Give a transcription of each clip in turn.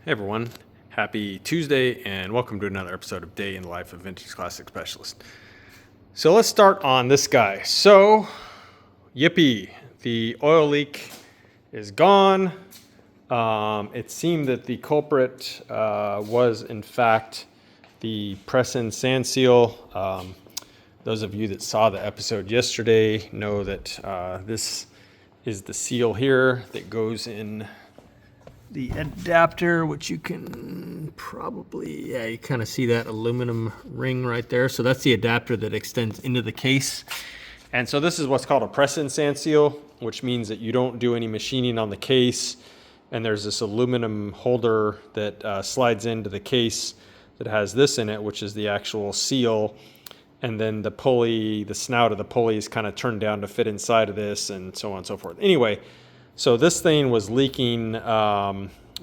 Hey everyone, happy Tuesday and welcome to another episode of Day in the Life of Vintage Classic Specialist. So let's start on this guy. So, yippee, the oil leak is gone. It seemed that the culprit was in fact the press-in sand seal. Those of you that saw the episode yesterday know that this is the seal here that goes in the adapter, which you can probably, you kind of see that aluminum ring right there. So that's the adapter that extends into the case. And so this is what's called a press-in sand seal, which means that you don't do any machining on the case. And there's this aluminum holder that slides into the case that has this in it, which is the actual seal. And then the pulley, the snout of the pulley is kind of turned down to fit inside of this and so on and so forth. Anyway, so this thing was leaking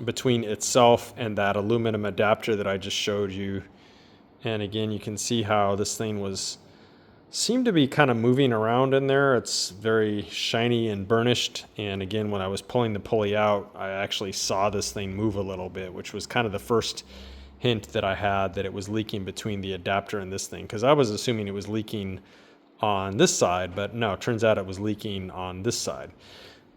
between itself and that aluminum adapter that I just showed you. And again, you can see how this thing seemed to be kind of moving around in there. It's very shiny and burnished. And again, when I was pulling the pulley out, I actually saw this thing move a little bit, which was kind of the first hint that I had that it was leaking between the adapter and this thing. Because I was assuming it was leaking on this side, but no, it turns out it was leaking on this side.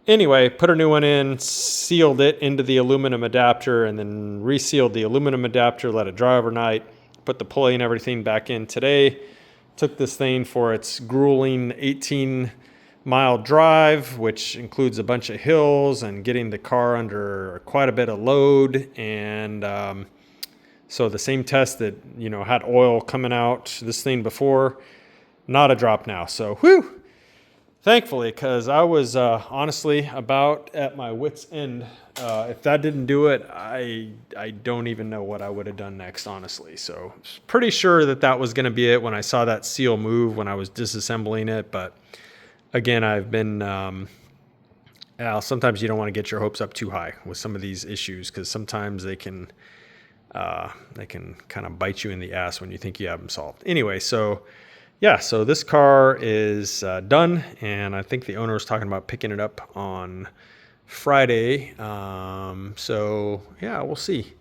Anyway, put a new one in, sealed it into the aluminum adapter, and then resealed the aluminum adapter, let it dry overnight, put the pulley and everything back in today. Took this thing for its grueling 18-mile drive, which includes a bunch of hills and getting the car under quite a bit of load. And so the same test that, had oil coming out this thing before, not a drop now. So, whew! Thankfully, because I was honestly about at my wit's end. If that didn't do it, I don't even know what I would have done next, honestly. So pretty sure that was going to be it when I saw that seal move when I was disassembling it. But again, I've been, sometimes you don't want to get your hopes up too high with some of these issues because sometimes they can kind of bite you in the ass when you think you have them solved. Anyway, so this car is done, and I think the owner was talking about picking it up on Friday. We'll see.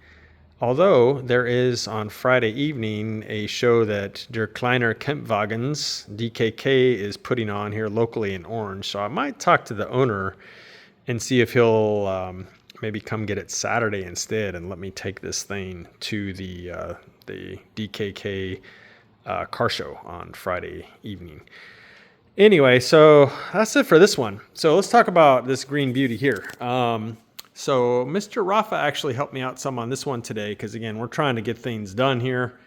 Although there is on Friday evening a show that Der Kleiner Kempwagens, DKK, is putting on here locally in Orange. So I might talk to the owner and see if he'll maybe come get it Saturday instead and let me take this thing to the DKK car show on Friday evening. Anyway, so that's it for this one. So let's talk about this green beauty here. So Mr. Rafa actually helped me out some on this one today because, again, we're trying to get things done here.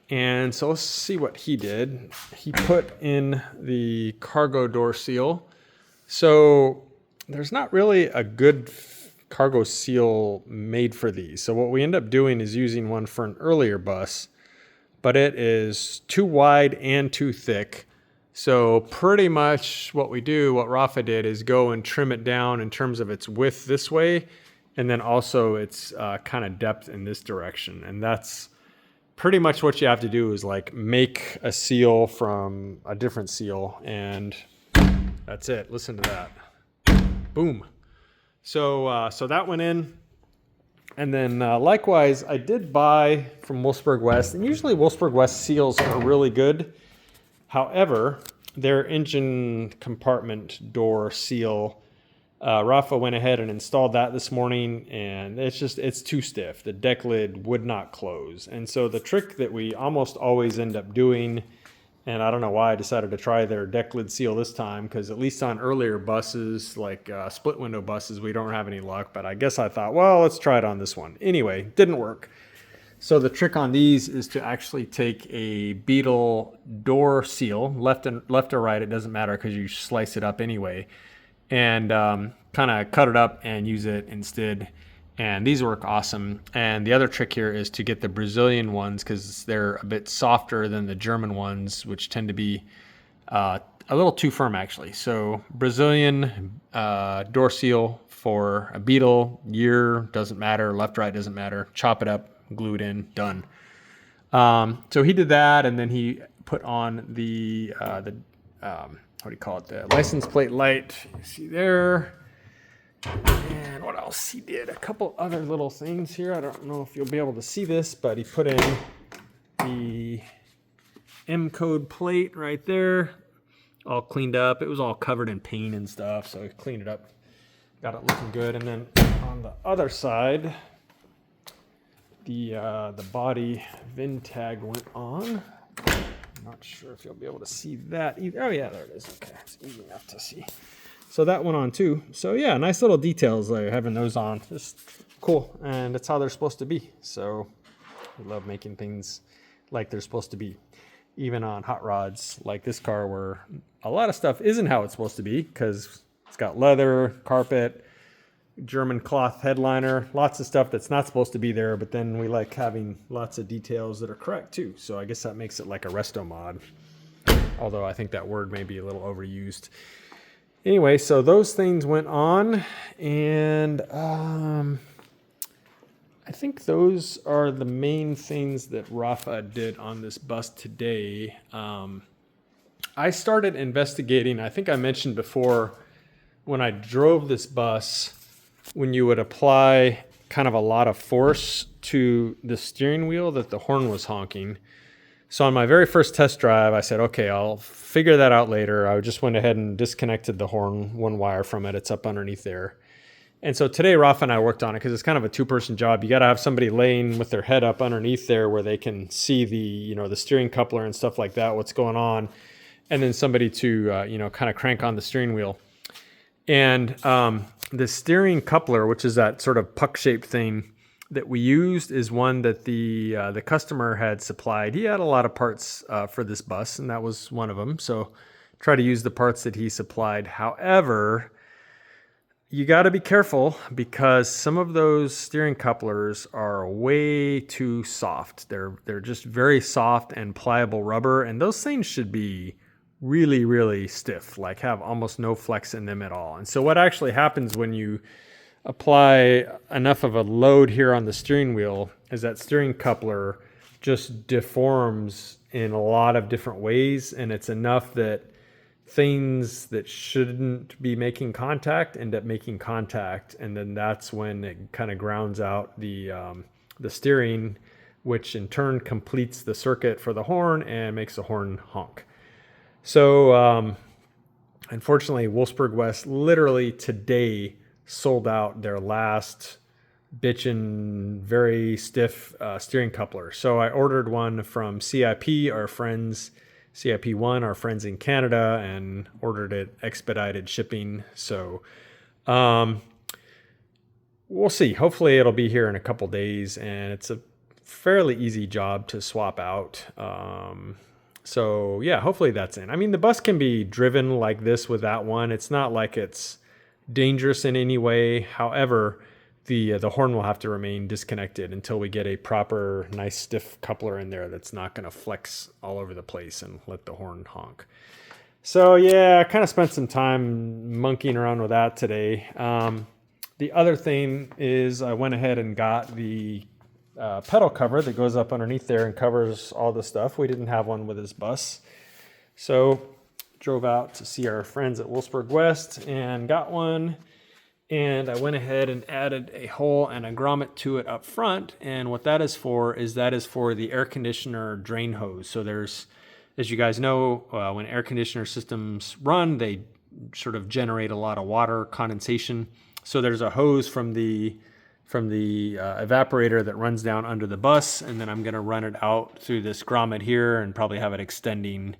And so let's see what he did. He put in the cargo door seal. So there's not really a good cargo seal made for these. So what we end up doing is using one for an earlier bus, but it is too wide and too thick. So pretty much what Rafa did is go and trim it down in terms of its width this way, and then also its kind of depth in this direction. And that's pretty much what you have to do is like make a seal from a different seal, and that's it. Listen to that. Boom. So that went in. And then likewise, I did buy from Wolfsburg West, and usually Wolfsburg West seals are really good. However, their engine compartment door seal, Rafa went ahead and installed that this morning, and it's too stiff. The deck lid would not close. And so the trick that we almost always end up doing, and I don't know why I decided to try their deck lid seal this time, because at least on earlier buses, like split window buses, we don't have any luck. But I guess I thought, well, let's try it on this one. Anyway, didn't work. So the trick on these is to actually take a Beetle door seal, left or right, it doesn't matter because you slice it up anyway, and kind of cut it up and use it instead. And these work awesome. And the other trick here is to get the Brazilian ones because they're a bit softer than the German ones, which tend to be a little too firm actually. So Brazilian door seal for a Beetle, year doesn't matter, left, right doesn't matter, chop it up, glue it in, done. So he did that, and then he put on the what do you call it? The license plate light. You see there. And what else he did? A couple other little things here. I don't know if you'll be able to see this, but he put in the M code plate right there, all cleaned up. It was all covered in paint and stuff, so he cleaned it up, got it looking good. And then on the other side, the body VIN tag went on. I'm not sure if you'll be able to see that either. Oh yeah, there it is. Okay, it's easy enough to see. So that went on too. So yeah, nice little details like having those on. Just cool, and that's how they're supposed to be. So we love making things like they're supposed to be, even on hot rods like this car, where a lot of stuff isn't how it's supposed to be because it's got leather, carpet, German cloth headliner, lots of stuff that's not supposed to be there, but then we like having lots of details that are correct too. So I guess that makes it like a Resto-mod, although I think that word may be a little overused. Anyway, so those things went on, and I think those are the main things that Rafa did on this bus today. I started investigating, I think I mentioned before, when I drove this bus, when you would apply kind of a lot of force to the steering wheel, that the horn was honking. So on my very first test drive, I said, okay, I'll figure that out later. I just went ahead and disconnected the horn, one wire from it. It's up underneath there. And so today, Rafa and I worked on it because it's kind of a two-person job. You got to have somebody laying with their head up underneath there where they can see the steering coupler and stuff like that, what's going on, and then somebody to kind of crank on the steering wheel. And the steering coupler, which is that sort of puck-shaped thing that we used, is one that the customer had supplied. He had a lot of parts for this bus, and that was one of them. So try to use the parts that he supplied. However, you got to be careful because some of those steering couplers are way too soft. They're just very soft and pliable rubber, and those things should be really, really stiff, like have almost no flex in them at all. And so what actually happens when you apply enough of a load here on the steering wheel is that steering coupler just deforms in a lot of different ways, and it's enough that things that shouldn't be making contact end up making contact, and then that's when it kind of grounds out the steering, which in turn completes the circuit for the horn and makes the horn honk. So unfortunately, Wolfsburg West literally today sold out their last bitchin' very stiff steering coupler. So I ordered one from CIP, our friends, CIP1, our friends in Canada, and ordered it expedited shipping. So we'll see. Hopefully it'll be here in a couple days, and it's a fairly easy job to swap out. So yeah, hopefully that's in. I mean, the bus can be driven like this with that one. It's not like it's dangerous in any way. However, the horn will have to remain disconnected until we get a proper, nice, stiff coupler in there that's not going to flex all over the place and let the horn honk. So yeah, I kind of spent some time monkeying around with that today. The other thing is I went ahead and got the pedal cover that goes up underneath there and covers all the stuff. We didn't have one with this bus. So drove out to see our friends at Wolfsburg West and got one. And I went ahead and added a hole and a grommet to it up front. And what that is for the air conditioner drain hose. So there's, as you guys know, when air conditioner systems run, they sort of generate a lot of water condensation. So there's a hose from the evaporator that runs down under the bus, and then I'm going to run it out through this grommet here and probably have it extending,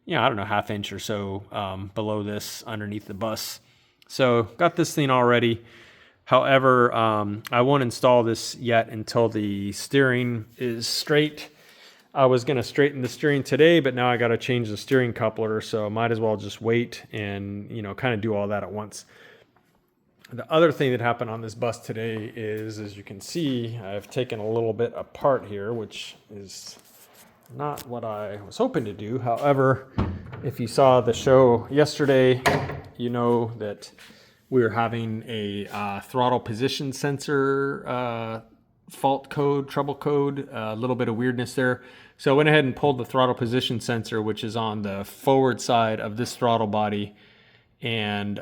I don't know, ½ inch or so below this underneath the bus. So got this thing all ready. However, I won't install this yet until the steering is straight. I was going to straighten the steering today, but now I got to change the steering coupler, so might as well just wait and kind of do all that at once. The other thing that happened on this bus today is, as you can see, I've taken a little bit apart here, which is not what I was hoping to do. However, if you saw the show yesterday, you know that we were having a throttle position sensor fault code, trouble code, a little bit of weirdness there. So I went ahead and pulled the throttle position sensor, which is on the forward side of this throttle body, and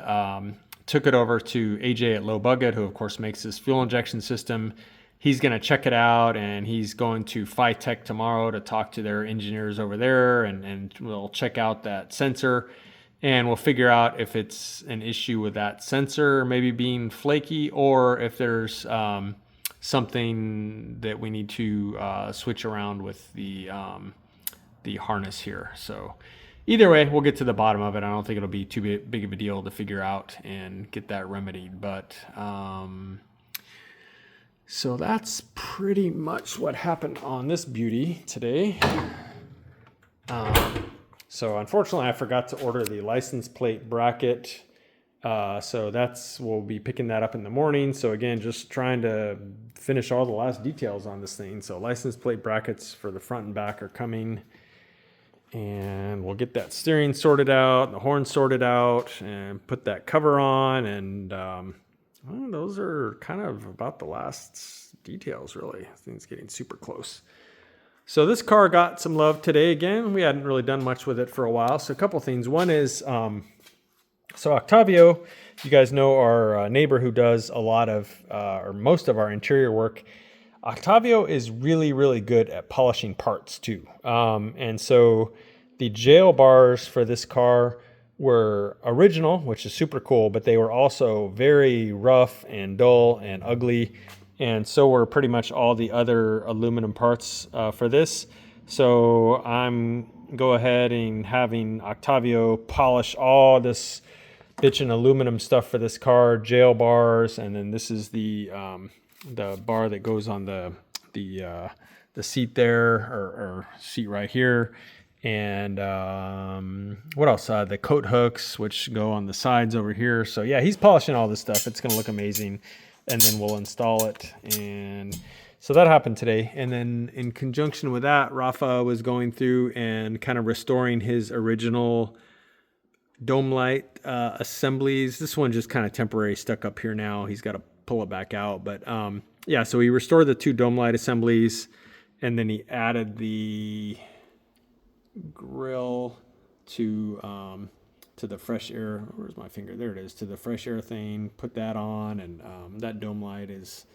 took it over to AJ at Low Bucket, who of course makes this fuel injection system. He's going to check it out, and he's going to Tech tomorrow to talk to their engineers over there, and we'll check out that sensor, and we'll figure out if it's an issue with that sensor maybe being flaky, or if there's something that we need to switch around with the harness here. So either way, we'll get to the bottom of it. I don't think it'll be too big of a deal to figure out and get that remedied, but so that's pretty much what happened on this beauty today. So unfortunately, I forgot to order the license plate bracket. So we'll be picking that up in the morning. So again, just trying to finish all the last details on this thing. So license plate brackets for the front and back are coming. And we'll get that steering sorted out, the horn sorted out, and put that cover on, and well, those are kind of about the last details, really. This thing's getting super close. So this car got some love today again. We hadn't really done much with it for a while. So a couple things. One is, so Octavio, you guys know our neighbor who does a lot of, or most of our interior work. Octavio is really, really good at polishing parts too. And so the jail bars for this car were original, which is super cool, but they were also very rough and dull and ugly. And so were pretty much all the other aluminum parts for this. So I'm go ahead and having Octavio polish all this bitchin' aluminum stuff for this car, jail bars, and then this is the bar that goes on the seat there, or seat right here. And what else? The coat hooks, which go on the sides over here. So yeah, he's polishing all this stuff. It's going to look amazing. And then we'll install it. And so that happened today. And then in conjunction with that, Rafa was going through and kind of restoring his original dome light assemblies. This one just kind of temporary stuck up here now. He's got to pull it back out. But yeah, so he restored the two dome light assemblies, and then he added the grill to the fresh air. Where's my finger? There it is. To the fresh air thing. Put that on, and that dome light is,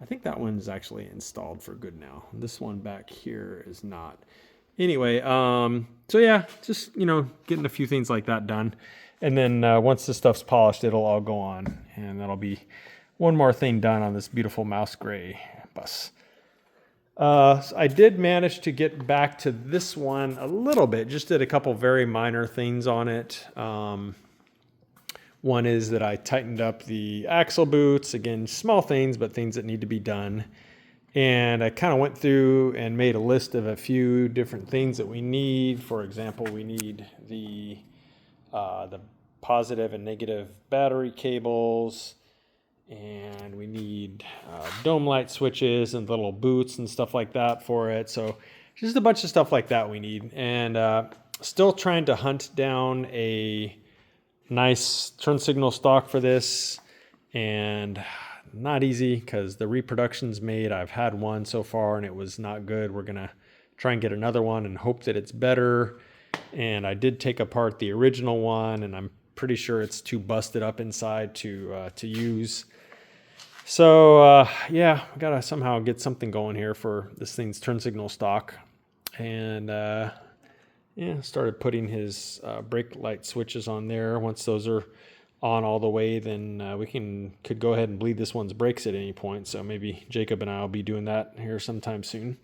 I think that one's actually installed for good now. This one back here is not. Anyway, so yeah, just, getting a few things like that done. And then once this stuff's polished, it'll all go on, and that'll be one more thing done on this beautiful mouse gray bus. So I did manage to get back to this one a little bit, just did a couple very minor things on it. One is that I tightened up the axle boots, again, small things, but things that need to be done. And I kind of went through and made a list of a few different things that we need. For example, we need the positive and negative battery cables, and we need dome light switches and little boots and stuff like that for it. So just a bunch of stuff like that we need. And still trying to hunt down a nice turn signal stock for this, and not easy because the reproduction's made. I've had one so far and it was not good. We're gonna try and get another one and hope that it's better. And I did take apart the original one, and I'm pretty sure it's too busted up inside to use. So yeah, we gotta somehow get something going here for this thing's turn signal stock. And yeah, started putting his brake light switches on there. Once those are on all the way, then we could go ahead and bleed this one's brakes at any point. So maybe Jacob and I will be doing that here sometime soon.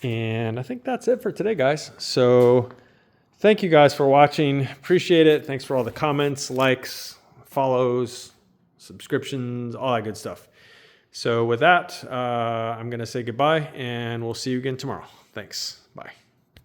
And I think that's it for today, guys. So thank you guys for watching. Appreciate it. Thanks for all the comments, likes, follows, subscriptions, all that good stuff. So with that, I'm going to say goodbye, and we'll see you again tomorrow. Thanks. Bye.